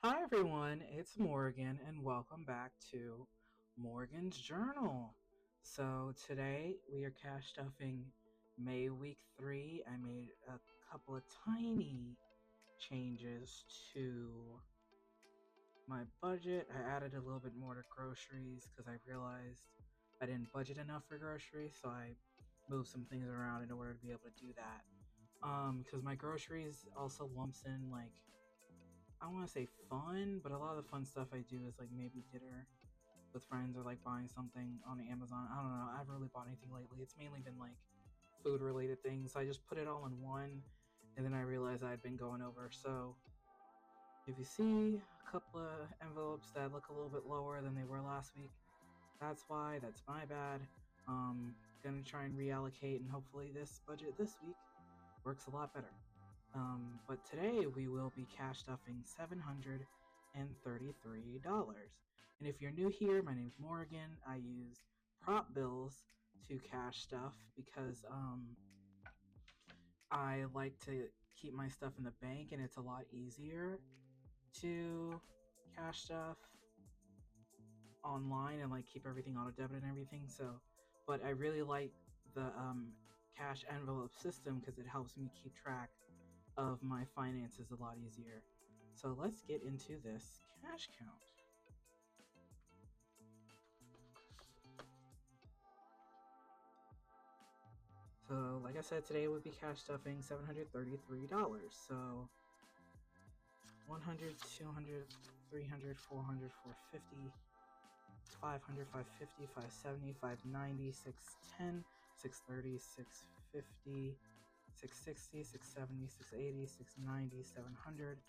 Hi everyone, it's Morgan and welcome back to Morgan's Journal. So today we are cash stuffing May week 3. I made a couple of tiny changes to my budget. I added a little bit more to groceries because I realized I didn't budget enough for groceries, so I moved some things around in order to be able to do that. Because my groceries also lumps in like, I want to say fun, but a lot of the fun stuff I do is like maybe dinner with friends or like buying something on Amazon. I don't know. I haven't really bought anything lately. It's mainly been like food related things. So I just put it all in one and then I realized I had been going over. So if you see a couple of envelopes that look a little bit lower than they were last week, that's why. That's my bad. Gonna try and reallocate and hopefully this budget this week works a lot better. But today we will be cash stuffing $733. And if you're new here, my name's Morrigan. I use prop bills to cash stuff because I like to keep my stuff in the bank and it's a lot easier to cash stuff online and like keep everything auto debit and everything. So, but I really like the cash envelope system because it helps me keep track of my finances a lot easier. So let's get into this cash count. So like I said, today would be cash stuffing $733. So 100, 200, 300, 400, 450, 500, 550, 570, 590, 610, 630, 650, 660, 670, 680, 690, 700,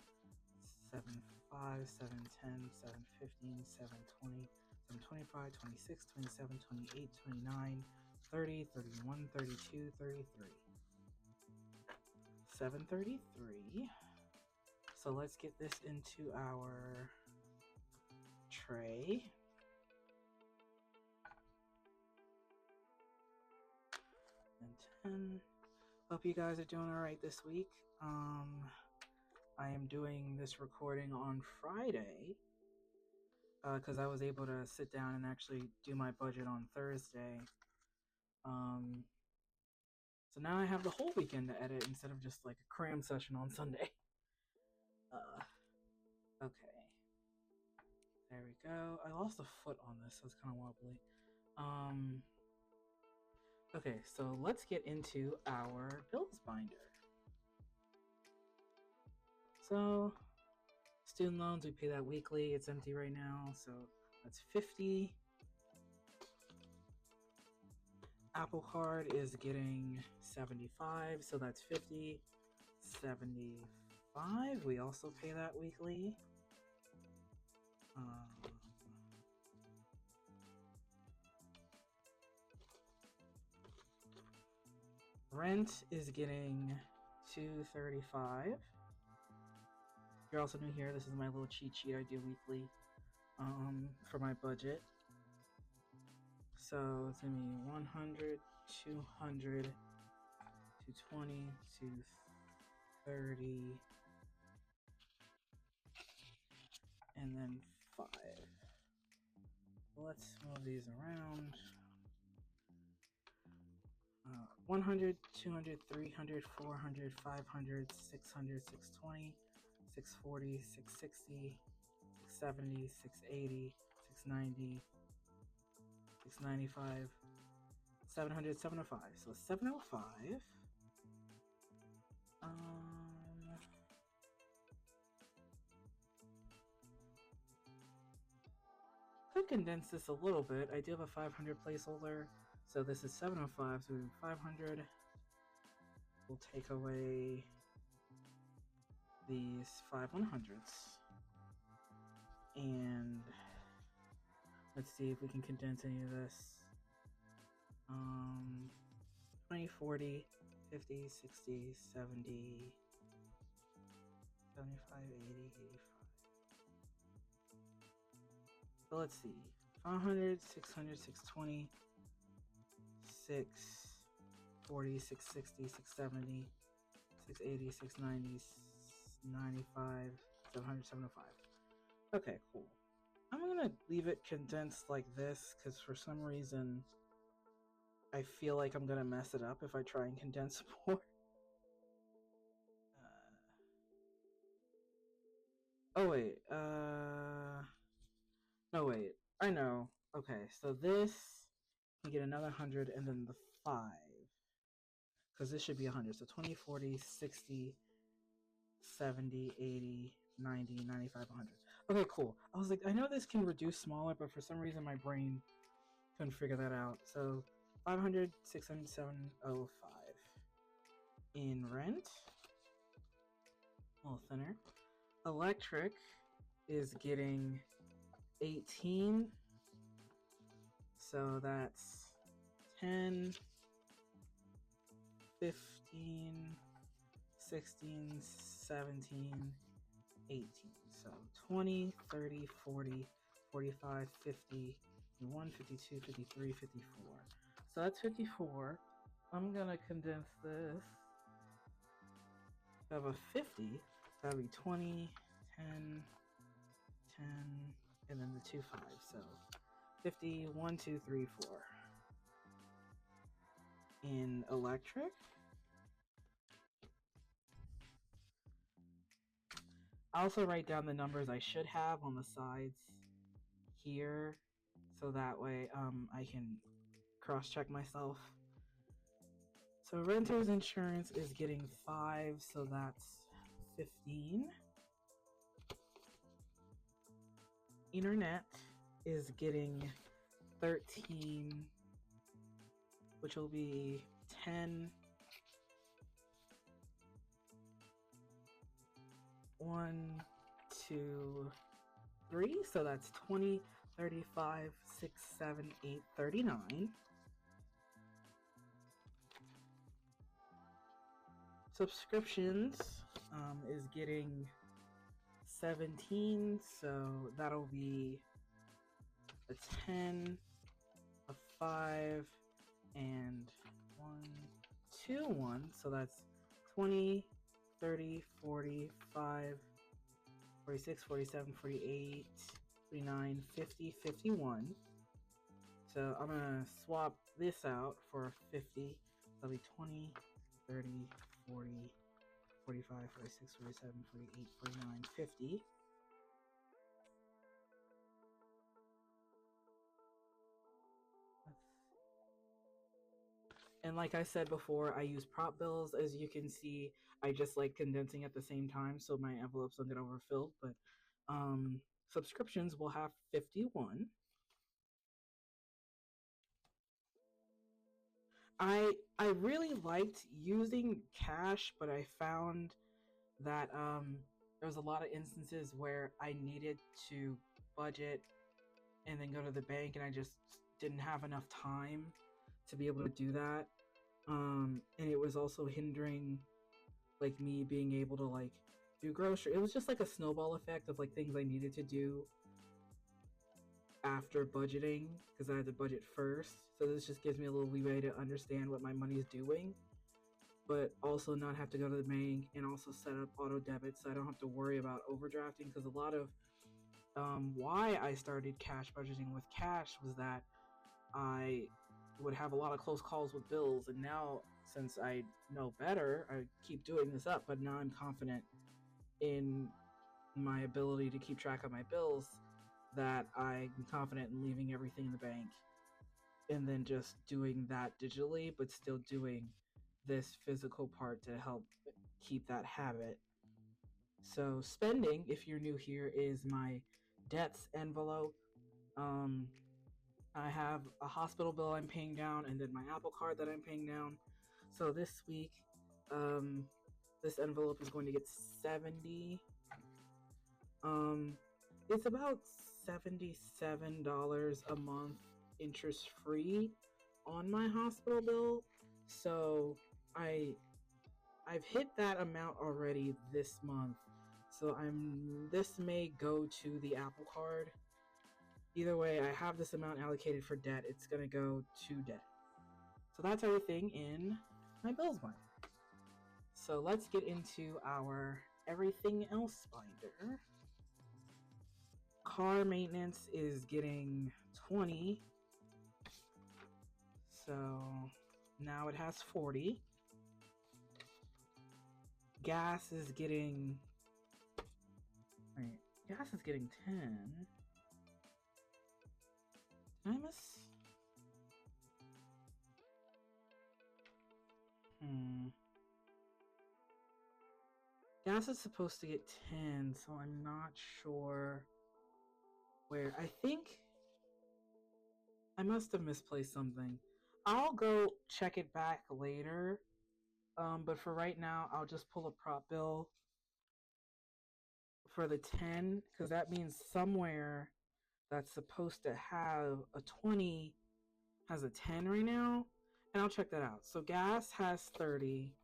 75, 710, 715, 720, 725, 26, 27, 28, 29, 30, 31, 32, 33. 733. So let's get this into our tray. And 10. Hope you guys are doing alright this week. I am doing this recording on Friday because I was able to sit down and actually do my budget on Thursday. So now I have the whole weekend to edit instead of just like a cram session on Sunday. Okay. There we go. I lost a foot on this, so it's kind of wobbly. Okay, so let's get into our bills binder. So, student loans, we pay that weekly. It's empty right now, so that's 50. Apple Card is getting 75, so that's 50. 75, we also pay that weekly. Rent is getting 235. If you're also new here, this is my little cheat sheet I do weekly for my budget. So it's gonna be 100, 200, 220, 230, and then 5. Let's move these around. 100, 200, 300, 400, 500, 600, 620, 640, 660, 670, 680, 690, 695, 700, 705. So 705. Could condense this a little bit. I do have a 500 placeholder, so this is 705. So we do 500. We'll take away these 5 100s, and let's see if we can condense any of this. 20, 40, 50, 60, 70, 75, 80, 85. So let's see. 500, 600, 620, 640, 660, 670, 680, 690, 95, 700, 705. Okay, cool. I'm gonna leave it condensed like this because for some reason I feel like I'm gonna mess it up if I try and condense more. Oh wait, no wait, I know. Okay, so this, you get another 100 and then the 5. Because this should be 100. So 20, 40, 60, 70, 80, 90, 95, 100. Okay, cool. I was like, I know this can reduce smaller, but for some reason my brain couldn't figure that out. So 500, 600, 705. In rent, a little thinner. Electric is getting 18. So that's 10, 15, 16, 17, 18. So 20, 30, 40, 45, 50, 51, 52, 53, 54. So that's 54. I'm going to condense this. I have a 50. That would be 20, 10, 10, and then the 2 5. So 50, 1, 2, 3, 4. In electric, I also write down the numbers I should have on the sides here, so that way I can cross-check myself. So renter's insurance is getting 5, so that's 15. Internet is getting 13, which will be 10, 1, 2, 3, so that's 20, 35, 6, 7, 8, 39. Subscriptions is getting 17, so that'll be a 10, a 5, and 1, 2, 1, so that's 20, 30, 45, 46, 47, 48, 49, 50, 51. So I'm gonna swap this out for a 50. That'll be 20, 30, 40, 45, 46, 47, 48, 49, 50. And like I said before, I use prop bills. As you can see, I just like condensing at the same time so my envelopes don't get overfilled. But subscriptions will have 51. I really liked using cash, but I found that there was a lot of instances where I needed to budget and then go to the bank, and I just didn't have enough time to be able to do that. And it was also hindering like me being able to like do grocery. It was just like a snowball effect of like things I needed to do after budgeting because I had to budget first. So this just gives me a little leeway to understand what my money is doing, but also not have to go to the bank and also set up auto debit so I don't have to worry about overdrafting. Because a lot of why I started cash budgeting with cash was that I would have a lot of close calls with bills, and now since I know better, I keep doing this up, but now I'm confident in my ability to keep track of my bills that I'm confident in leaving everything in the bank and then just doing that digitally, but still doing this physical part to help keep that habit. So spending, if you're new here, is my debts envelope. Um, I have a hospital bill I'm paying down, and then my Apple Card that I'm paying down. So this week, um, this envelope is going to get 70. Um, it's about $77 a month interest free on my hospital bill. So I've hit that amount already this month. So this may go to the Apple Card. Either way, I have this amount allocated for debt. It's going to go to debt. So that's everything in my bills binder. So let's get into our everything else binder. car maintenance is getting 20. So now it has 40. Gas is getting, wait, gas is getting 10. Did I miss? Gas is supposed to get 10, so I'm not sure where. I think I must have misplaced something. I'll go check it back later. But for right now, I'll just pull a prop bill for the 10, because that means somewhere that's supposed to have a 20 has a 10 right now, and I'll check that out. So gas has 30.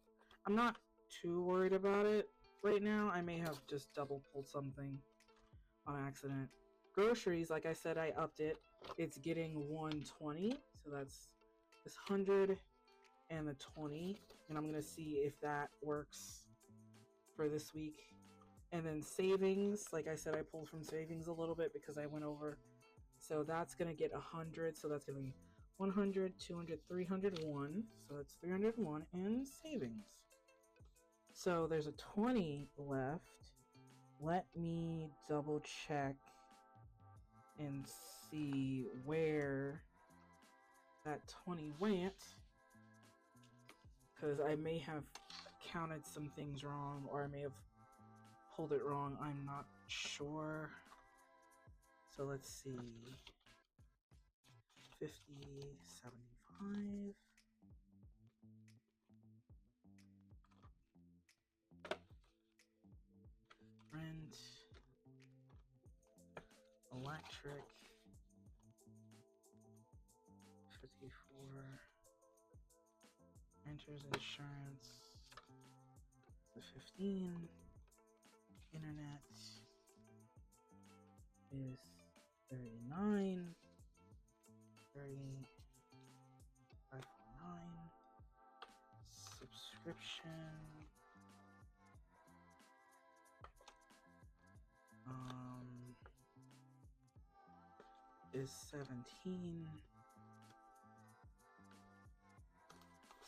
I'm not too worried about it right now. I may have just double pulled something on accident. Groceries, like I said, I upped it. It's getting 120, so that's this 100 and the 20, and I'm gonna see if that works for this week. And then savings, like I said, I pulled from savings a little bit because I went over. So that's gonna get 100, so that's gonna be 100, 200, 301. So that's 301 in savings. So there's a 20 left. Let me double check and see where that 20 went, because I may have counted some things wrong, or I may have pulled it wrong. I'm not sure. So let's see. 50, 75. Rent, electric, 54. Renters insurance, the 15. Internet is 39. 549. Subscription is 17.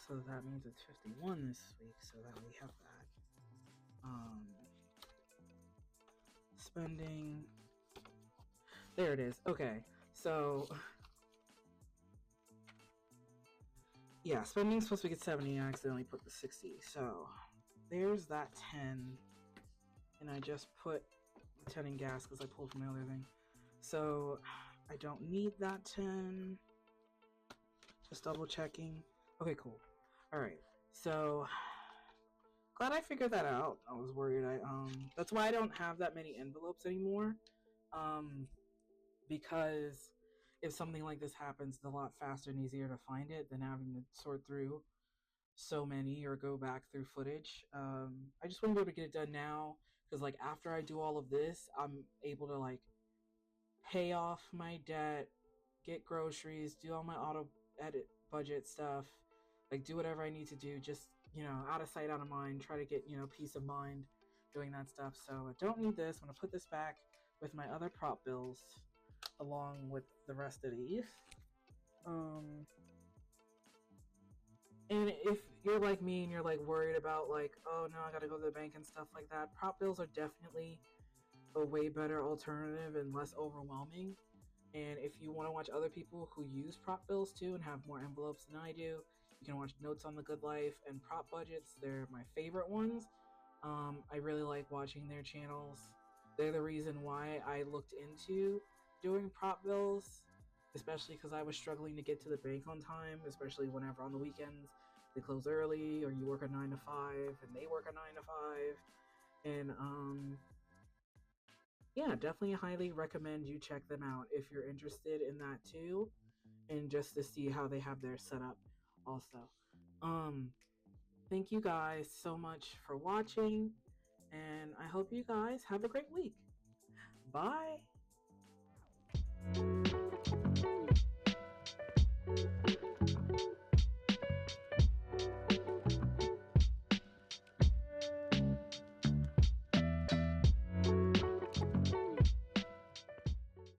So that means it's 51 this week, so that we have that. Spending, there it is. Okay, so yeah, spending's supposed to get 70. I accidentally put the 60. So there's that 10, and I just put 10 in gas because I pulled from the other thing. So I don't need that 10. Just double checking. Okay, cool. All right. So glad I figured that out. I was worried. That's why I don't have that many envelopes anymore. Because if something like this happens, it's a lot faster and easier to find it than having to sort through so many or go back through footage. I just want to be able to get it done now, because like after I do all of this, I'm able to like pay off my debt, get groceries, do all my auto edit budget stuff, like do whatever I need to do, just, you know, out of sight, out of mind, try to get, you know, peace of mind doing that stuff. So I don't need this. I'm gonna put this back with my other prop bills along with the rest of these. And if you're like me and you're like worried about like, oh no, I gotta go to the bank and stuff like that, prop bills are definitely a way better alternative and less overwhelming. And if you want to watch other people who use prop bills too and have more envelopes than I do, you can watch Notes on the Good Life and Prop Budgets. They're my favorite ones. I really like watching their channels. They're the reason why I looked into doing prop bills, especially because I was struggling to get to the bank on time, especially whenever on the weekends they close early, or you work a 9 to 5 and they work a 9 to 5. And yeah, definitely highly recommend you check them out if you're interested in that too, and just to see how they have their setup also. Thank you guys so much for watching, and I hope you guys have a great week. Bye.